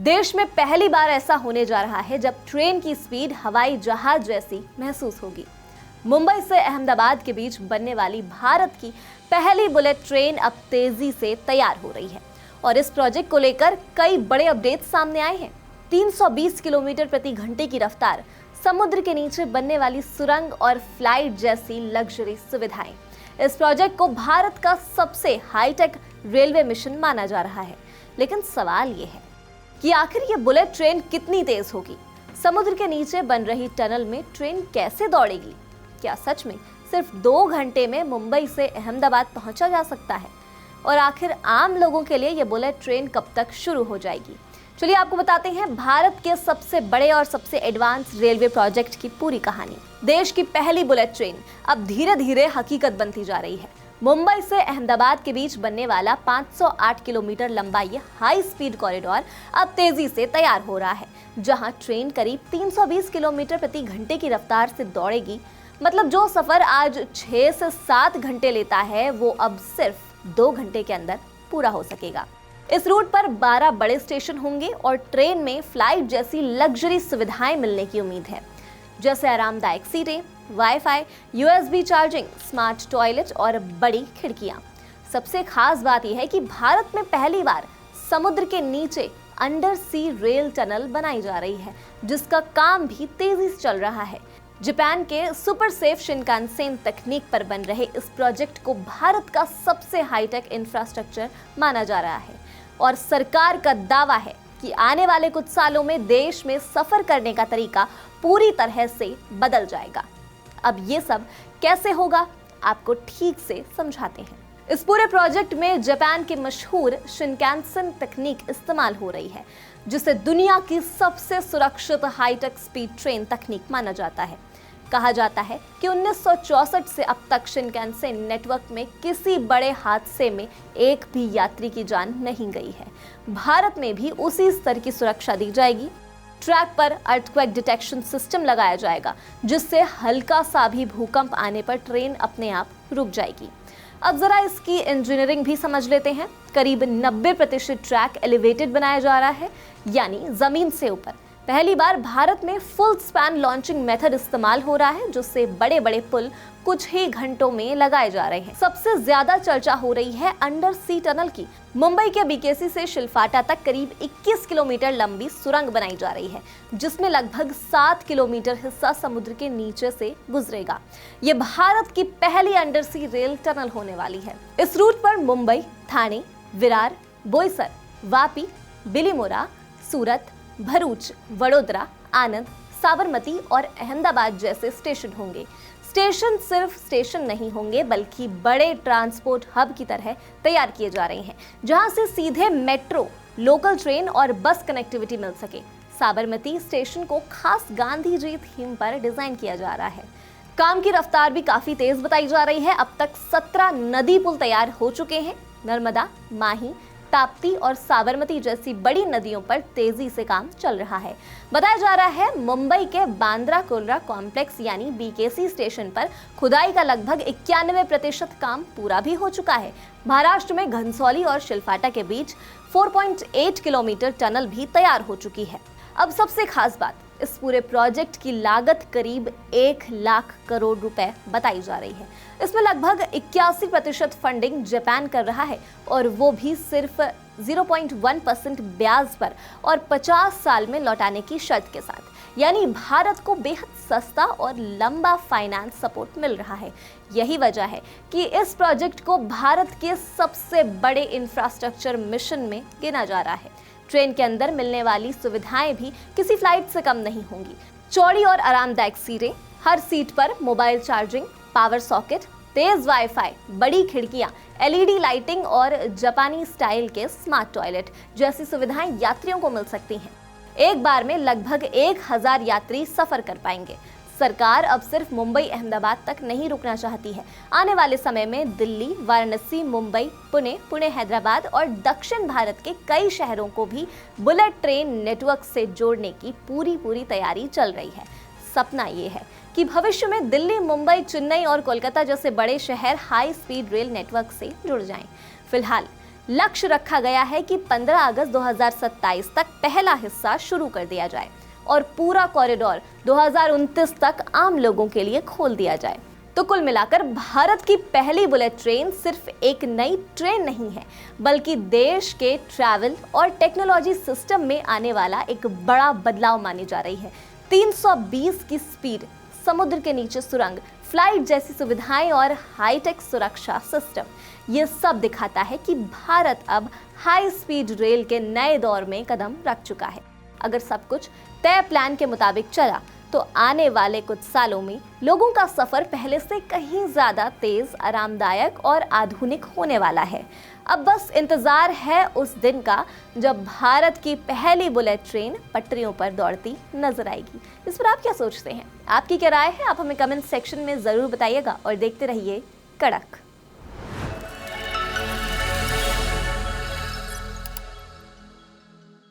देश में पहली बार ऐसा होने जा रहा है जब ट्रेन की स्पीड हवाई जहाज जैसी महसूस होगी। मुंबई से अहमदाबाद के बीच बनने वाली भारत की पहली बुलेट ट्रेन अब तेजी से तैयार हो रही है और इस प्रोजेक्ट को लेकर कई बड़े अपडेट्स सामने आए हैं। 320 किलोमीटर प्रति घंटे की रफ्तार, समुद्र के नीचे बनने वाली सुरंग और फ्लाइट जैसी लग्जरी सुविधाएं इस प्रोजेक्ट को भारत का सबसे हाईटेक रेलवे मिशन माना जा रहा है। लेकिन सवाल ये है कि आखिर ये बुलेट ट्रेन कितनी तेज होगी? समुद्र के नीचे बन रही टनल में ट्रेन कैसे दौड़ेगी? क्या सच में सिर्फ 2 घंटे में मुंबई से अहमदाबाद पहुंचा जा सकता है? और आखिर आम लोगों के लिए ये बुलेट ट्रेन कब तक शुरू हो जाएगी? चलिए आपको बताते हैं भारत के सबसे बड़े और सबसे एडवांस रेलवे प्रोजेक्ट की पूरी कहानी। देश की पहली बुलेट ट्रेन अब धीरे धीरे हकीकत बनती जा रही है। मुंबई से अहमदाबाद के बीच बनने वाला 508 किलोमीटर लंबा ये हाई स्पीड कॉरिडोर अब तेजी से तैयार हो रहा है, जहां ट्रेन करीब 320 किलोमीटर प्रति घंटे की रफ्तार से दौड़ेगी। मतलब जो सफर आज 6 से 7 घंटे लेता है वो अब सिर्फ 2 घंटे के अंदर पूरा हो सकेगा। इस रूट पर 12 बड़े स्टेशन होंगे और ट्रेन में फ्लाइट जैसी लग्जरी सुविधाएं मिलने की उम्मीद है, जैसे आरामदायक सीटें, wifi, USB charging, smart toilet और बड़ी खिड़कियां। सबसे खास बात यह है कि भारत में पहली बार समुद्र के नीचे अंडर सी रेल टनल बनाई जा रही है, जिसका काम भी तेजी से चल रहा है। जापान के सुपर सेफ शिनकानसेन तकनीक पर बन रहे इस प्रोजेक्ट को भारत का सबसे हाईटेक इंफ्रास्ट्रक्चर माना जा रहा है और सरकार का दावा है कि आने वाले कुछ सालों में देश में सफर करने का तरीका पूरी तरह से बदल जाएगा। अब ये सब कैसे होगा, आपको ठीक से समझाते हैं। इस पूरे प्रोजेक्ट में जापान की मशहूर शिनकानसेन तकनीक इस्तेमाल हो रही है, जिसे दुनिया की सबसे सुरक्षित हाईटेक स्पीड ट्रेन तकनीक माना जाता है। कहा जाता है कि 1964 से अब तक शिनकानसेन नेटवर्क में किसी बड़े हादसे में एक भी यात्री की जान नहीं गई है। भारत में भी उसी स्तर की सुरक्षा दी जाएगी। ट्रैक पर अर्थक्वेक डिटेक्शन सिस्टम लगाया जाएगा, जिससे हल्का सा भी भूकंप आने पर ट्रेन अपने आप रुक जाएगी। अब जरा इसकी इंजीनियरिंग भी समझ लेते हैं। करीब 90% ट्रैक एलिवेटेड बनाया जा रहा है, यानी जमीन से ऊपर। पहली बार भारत में फुल स्पैन लॉन्चिंग मेथड इस्तेमाल हो रहा है, जिससे बड़े बड़े पुल कुछ ही घंटों में लगाए जा रहे हैं। सबसे ज्यादा चर्चा हो रही है अंडर सी टनल की। मुंबई के बीकेसी से शिलफाटा तक करीब 21 किलोमीटर लंबी सुरंग बनाई जा रही है, जिसमें लगभग 7 किलोमीटर हिस्सा समुद्र के नीचे से गुजरेगा। ये भारत की पहली अंडर सी रेल टनल होने वाली है। इस रूट पर मुंबई, ठाणे, विरार, बोईसर, वापी, बिलीमोरा, सूरत, भरूच, वडोदरा, आनंद, साबरमती और अहमदाबाद जैसे स्टेशन होंगे। स्टेशन सिर्फ स्टेशन नहीं होंगे, बल्कि बड़े ट्रांसपोर्ट हब की तरह तैयार किए जा रहे हैं, जहां से सीधे मेट्रो, लोकल ट्रेन और बस कनेक्टिविटी मिल सके। साबरमती स्टेशन को खास गांधी जी थीम पर डिजाइन किया जा रहा है। काम की रफ्तार भी काफी तेज बताई जा रही है। अब तक 17 नदी पुल तैयार हो चुके हैं। नर्मदा, माही, ताप्ती और साबरमती जैसी बड़ी नदियों पर तेजी से काम चल रहा है। बताया जा रहा है मुंबई के बांद्रा कुर्ला कॉम्प्लेक्स यानी बीकेसी स्टेशन पर खुदाई का लगभग 91% काम पूरा भी हो चुका है। महाराष्ट्र में घनसौली और शिलफाटा के बीच 4.8 किलोमीटर टनल भी तैयार हो चुकी है। अब सबसे खास बात, इस पूरे प्रोजेक्ट की लागत करीब 1 लाख करोड़ रुपए बताई जा रही है। इसमें लगभग 81% फंडिंग जापान कर रहा है, और वो भी सिर्फ 0.1% ब्याज पर और 50 साल में लौटाने की शर्त के साथ। यानी भारत को बेहद सस्ता और लंबा फाइनेंस सपोर्ट मिल रहा है। यही वजह है कि इस प्रोजेक्ट को भारत के सबसे बड़े इंफ्रास्ट्रक्चर मिशन में गिना जा रहा है। ट्रेन के अंदर मिलने वाली सुविधाएं भी किसी फ्लाइट से कम नहीं होंगी। चौड़ी और आरामदायक सीटें, हर सीट पर मोबाइल चार्जिंग, पावर सॉकेट, तेज वाईफाई, बड़ी खिड़कियां, एलईडी लाइटिंग और जापानी स्टाइल के स्मार्ट टॉयलेट जैसी सुविधाएं यात्रियों को मिल सकती हैं। एक बार में लगभग 1000 यात्री सफर कर पाएंगे। सरकार अब सिर्फ मुंबई अहमदाबाद तक नहीं रुकना चाहती है। आने वाले समय में दिल्ली, वाराणसी, मुंबई, पुणे हैदराबाद और दक्षिण भारत के कई शहरों को भी बुलेट ट्रेन नेटवर्क से जोड़ने की पूरी तैयारी चल रही है। सपना ये है कि भविष्य में दिल्ली, मुंबई, चेन्नई और कोलकाता जैसे बड़े शहर हाई स्पीड रेल नेटवर्क से जुड़ जाएं। फिलहाल लक्ष्य रखा गया है कि 15 अगस्त 2027 तक पहला हिस्सा शुरू कर दिया जाए और पूरा कॉरिडोर 2029 तक आम लोगों के लिए खोल दिया जाए। तो कुल मिलाकर भारत की पहली बुलेट ट्रेन सिर्फ एक नई ट्रेन नहीं है, बल्कि देश के ट्रैवल और टेक्नोलॉजी सिस्टम में आने वाला एक बड़ा बदलाव मानी जा रही है। 320 की स्पीड, समुद्र के नीचे सुरंग, फ्लाइट जैसी सुविधाएं और हाईटेक सुरक्षा सिस्टम, ये सब दिखाता है कि भारत अब हाई स्पीड रेल के नए दौर में कदम रख चुका है। अगर सब कुछ तय प्लान के मुताबिक चला तो आने वाले कुछ सालों में लोगों का सफर पहले से कहीं ज्यादा तेज, आरामदायक और आधुनिक होने वाला है। अब बस इंतजार है उस दिन का जब भारत की पहली बुलेट ट्रेन पटरियों पर दौड़ती नजर आएगी। इस पर आप क्या सोचते हैं? आपकी क्या राय है? आप हमें कमेंट सेक्शन में जरूर बताइएगा और देखते रहिए कड़क।